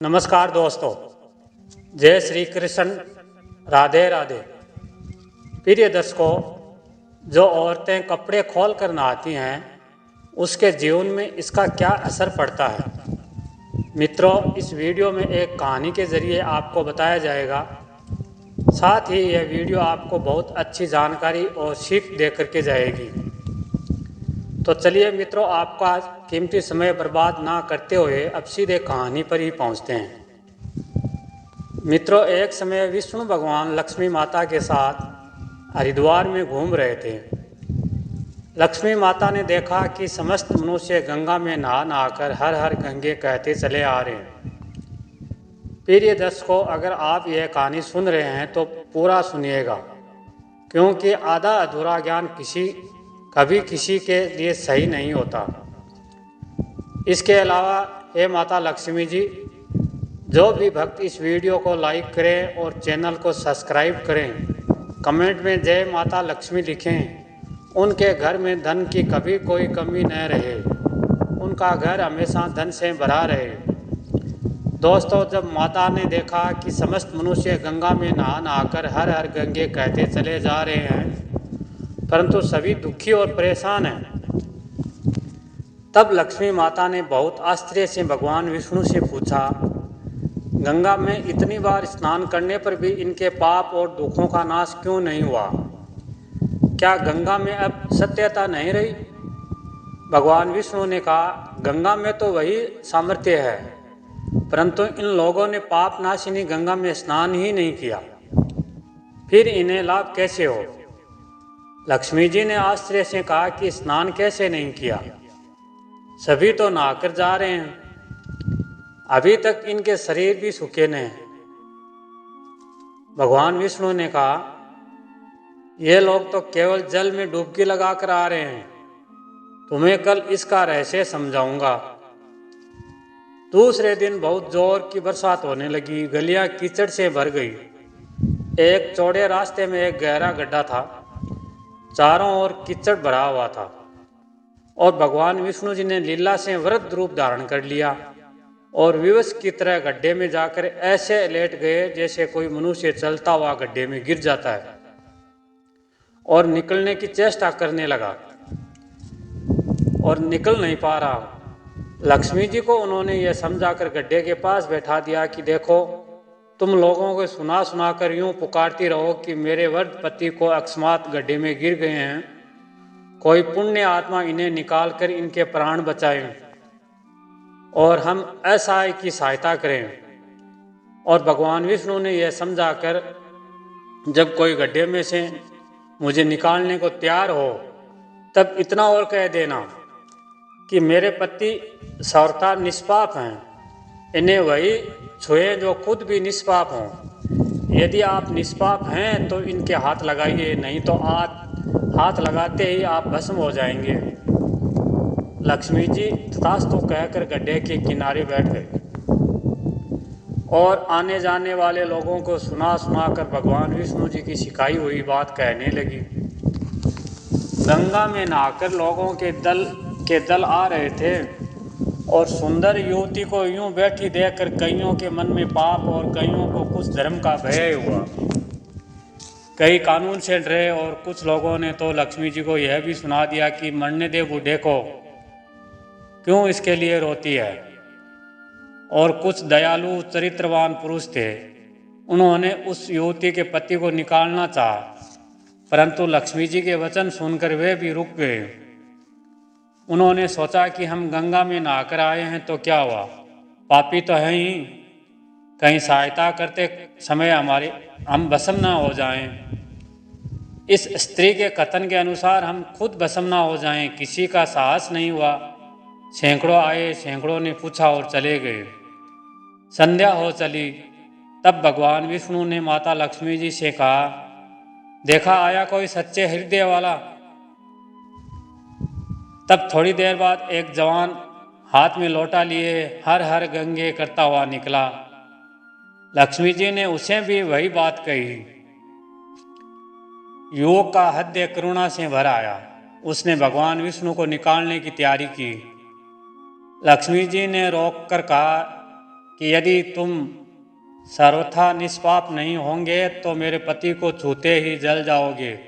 नमस्कार दोस्तों, जय श्री कृष्ण, राधे राधे। प्रिय दर्शकों, जो औरतें कपड़े खोल कर नहाती हैं उसके जीवन में इसका क्या असर पड़ता है। मित्रों, इस वीडियो में एक कहानी के जरिए आपको बताया जाएगा। साथ ही यह वीडियो आपको बहुत अच्छी जानकारी और सीख दे करके जाएगी। तो चलिए मित्रों, आपका कीमती समय बर्बाद ना करते हुए अब सीधे कहानी पर ही पहुंचते हैं। मित्रों, एक समय विष्णु भगवान लक्ष्मी माता के साथ हरिद्वार में घूम रहे थे। लक्ष्मी माता ने देखा कि समस्त मनुष्य गंगा में नहा नहाकर हर हर गंगे कहते चले आ रहे हैं। प्रिय दर्शकों, अगर आप यह कहानी सुन रहे हैं तो पूरा सुनिएगा, क्योंकि आधा अधूरा ज्ञान कभी किसी के लिए सही नहीं होता। इसके अलावा हे माता लक्ष्मी जी, जो भी भक्त इस वीडियो को लाइक करें और चैनल को सब्सक्राइब करें, कमेंट में जय माता लक्ष्मी लिखें, उनके घर में धन की कभी कोई कमी न रहे, उनका घर हमेशा धन से भरा रहे। दोस्तों, जब माता ने देखा कि समस्त मनुष्य गंगा में नहा नहाकर हर हर गंगे कहते चले जा रहे हैं, परंतु सभी दुखी और परेशान हैं, तब लक्ष्मी माता ने बहुत आश्चर्य से भगवान विष्णु से पूछा, गंगा में इतनी बार स्नान करने पर भी इनके पाप और दुखों का नाश क्यों नहीं हुआ? क्या गंगा में अब सत्यता नहीं रही? भगवान विष्णु ने कहा, गंगा में तो वही सामर्थ्य है, परंतु इन लोगों ने पाप नाशिनी गंगा में स्नान ही नहीं किया, फिर इन्हें लाभ कैसे हो? लक्ष्मी जी ने आश्चर्य से कहा कि स्नान कैसे नहीं किया? सभी तो नहाकर जा रहे हैं, अभी तक इनके शरीर भी सूखे न हैं। भगवान विष्णु ने कहा, ये लोग तो केवल जल में डुबकी लगाकर आ रहे हैं, तुम्हें कल इसका रहस्य समझाऊंगा। दूसरे दिन बहुत जोर की बरसात होने लगी, गलियां कीचड़ से भर गई। एक चौड़े रास्ते में एक गहरा गड्ढा था, चारों ओर कीचड़ भरा हुआ था, और भगवान विष्णु जी ने लीला से वृद्ध रूप धारण कर लिया और विवश की तरह गड्ढे में जाकर ऐसे लेट गए जैसे कोई मनुष्य चलता हुआ गड्ढे में गिर जाता है और निकलने की चेष्टा करने लगा और निकल नहीं पा रहा। लक्ष्मी जी को उन्होंने यह समझाकर गड्ढे के पास बैठा दिया कि देखो, तुम लोगों को सुना सुना कर यूं पुकारती रहो कि मेरे वृद्ध पति को अकस्मात गड्ढे में गिर गए हैं, कोई पुण्य आत्मा इन्हें निकाल कर इनके प्राण बचाए और हम असहाय की सहायता करें। और भगवान विष्णु ने यह समझाकर, जब कोई गड्ढे में से मुझे निकालने को तैयार हो तब इतना और कह देना कि मेरे पति सर्वथा निष्पाप हैं, इन्हें वही छुए जो खुद भी निष्पाप हों। यदि आप निष्पाप हैं तो इनके हाथ लगाइए, नहीं तो हाथ लगाते ही आप भस्म हो जाएंगे। लक्ष्मी जी तथास्तु कहकर गड्ढे के किनारे बैठ गए और आने जाने वाले लोगों को सुना सुना कर भगवान विष्णु जी की सिखाई हुई बात कहने लगी। गंगा में नहाकर लोगों के दल आ रहे थे और सुंदर युवती को यूं बैठी देखकर कईयों के मन में पाप और कईयों को कुछ धर्म का भय हुआ। कई कानून से डरे और कुछ लोगों ने तो लक्ष्मी जी को यह भी सुना दिया कि मरने दे बूढ़े को, क्यों इसके लिए रोती है। और कुछ दयालु चरित्रवान पुरुष थे, उन्होंने उस युवती के पति को निकालना चाहा, परंतु लक्ष्मी जी के वचन सुनकर वे भी रुक गए। उन्होंने सोचा कि हम गंगा में नहाकर आए हैं तो क्या हुआ, पापी तो हैं ही, कहीं सहायता करते समय हम भस्म ना हो जाएं। इस स्त्री के कथन के अनुसार हम खुद भस्म ना हो जाएं, किसी का साहस नहीं हुआ। सैकड़ों आए, सैकड़ों ने पूछा और चले गए। संध्या हो चली, तब भगवान विष्णु ने माता लक्ष्मी जी से कहा, देखा आया कोई सच्चे हृदय वाला। तब थोड़ी देर बाद एक जवान हाथ में लोटा लिए हर हर गंगे करता हुआ निकला। लक्ष्मी जी ने उसे भी वही बात कही। युवक का हृदय करुणा से भर आया, उसने भगवान विष्णु को निकालने की तैयारी की। लक्ष्मी जी ने रोक कर कहा कि यदि तुम सर्वथा निष्पाप नहीं होंगे तो मेरे पति को छूते ही जल जाओगे।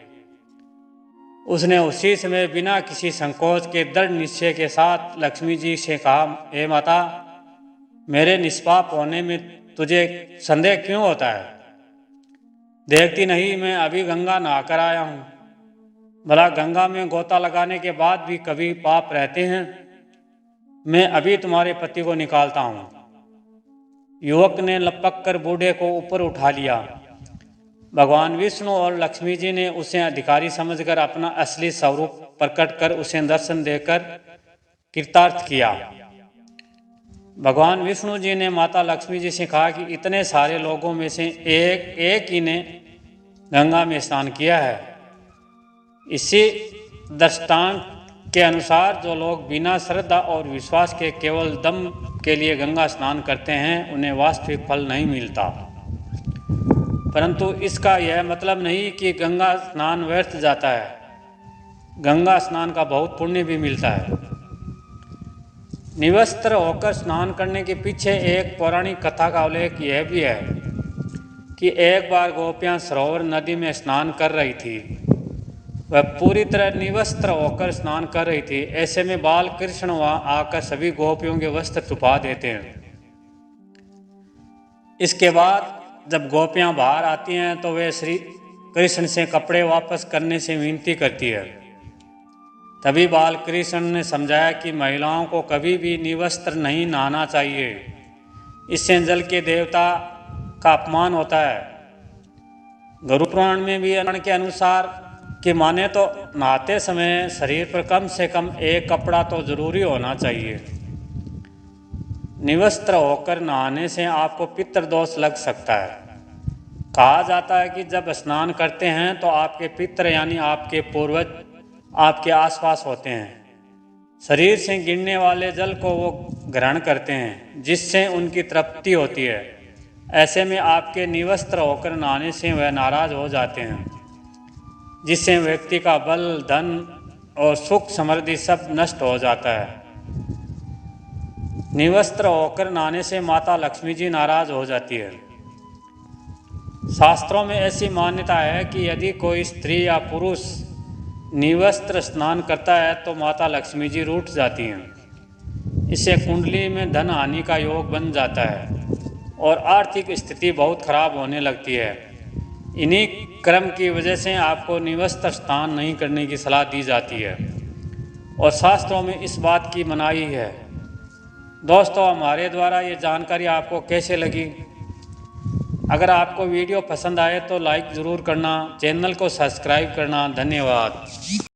उसने उसी समय बिना किसी संकोच के दृढ़ निश्चय के साथ लक्ष्मी जी से कहा, हे माता, मेरे निष्पाप होने में तुझे संदेह क्यों होता है? देखती नहीं, मैं अभी गंगा नहाकर आया हूँ। भला गंगा में गोता लगाने के बाद भी कभी पाप रहते हैं? मैं अभी तुम्हारे पति को निकालता हूँ। युवक ने लपक कर बूढ़े को ऊपर उठा लिया। भगवान विष्णु और लक्ष्मी जी ने उसे अधिकारी समझकर अपना असली स्वरूप प्रकट कर उसे दर्शन देकर कृतार्थ किया। भगवान विष्णु जी ने माता लक्ष्मी जी से कहा कि इतने सारे लोगों में से एक ही ने गंगा में स्नान किया है। इसी दृष्टांत के अनुसार जो लोग बिना श्रद्धा और विश्वास के केवल दम के लिए गंगा स्नान करते हैं, उन्हें वास्तविक फल नहीं मिलता। परंतु इसका यह मतलब नहीं कि गंगा स्नान व्यर्थ जाता है। गंगा स्नान का बहुत पुण्य भी मिलता है। निवस्त्र होकर स्नान करने के पीछे एक पौराणिक कथा का उल्लेख यह भी है कि एक बार गोपियां सरोवर नदी में स्नान कर रही थी। वह पूरी तरह निवस्त्र होकर स्नान कर रही थी। ऐसे में बाल कृष्ण वहां आकर सभी गोपियों के वस्त्र छुपा देते हैं। इसके बाद जब गोपियां बाहर आती हैं तो वे श्री कृष्ण से कपड़े वापस करने से विनती करती है। तभी बाल कृष्ण ने समझाया कि महिलाओं को कभी भी निवस्त्र नहीं नहाना चाहिए। इससे जल के देवता का अपमान होता है। गरुड़ पुराण में भी के अनुसार कि माने तो नहाते समय शरीर पर कम से कम एक कपड़ा तो जरूरी होना चाहिए। निवस्त्र होकर नहाने से आपको पितृदोष लग सकता है। कहा जाता है कि जब स्नान करते हैं तो आपके पितृ यानी आपके पूर्वज आपके आसपास होते हैं। शरीर से गिरने वाले जल को वो ग्रहण करते हैं, जिससे उनकी तृप्ति होती है। ऐसे में आपके निवस्त्र होकर नहाने से वह नाराज हो जाते हैं, जिससे व्यक्ति का बल, धन और सुख समृद्धि सब नष्ट हो जाता है। निवस्त्र होकर नहाने से माता लक्ष्मी जी नाराज हो जाती है। शास्त्रों में ऐसी मान्यता है कि यदि कोई स्त्री या पुरुष निवस्त्र स्नान करता है तो माता लक्ष्मी जी रूठ जाती हैं। इससे कुंडली में धन हानि का योग बन जाता है और आर्थिक स्थिति बहुत खराब होने लगती है। इन्हीं क्रम की वजह से आपको निवस्त्र स्नान नहीं करने की सलाह दी जाती है और शास्त्रों में इस बात की मनाही है। दोस्तों, हमारे द्वारा ये जानकारी आपको कैसे लगी? अगर आपको वीडियो पसंद आए तो लाइक ज़रूर करना, चैनल को सब्सक्राइब करना। धन्यवाद।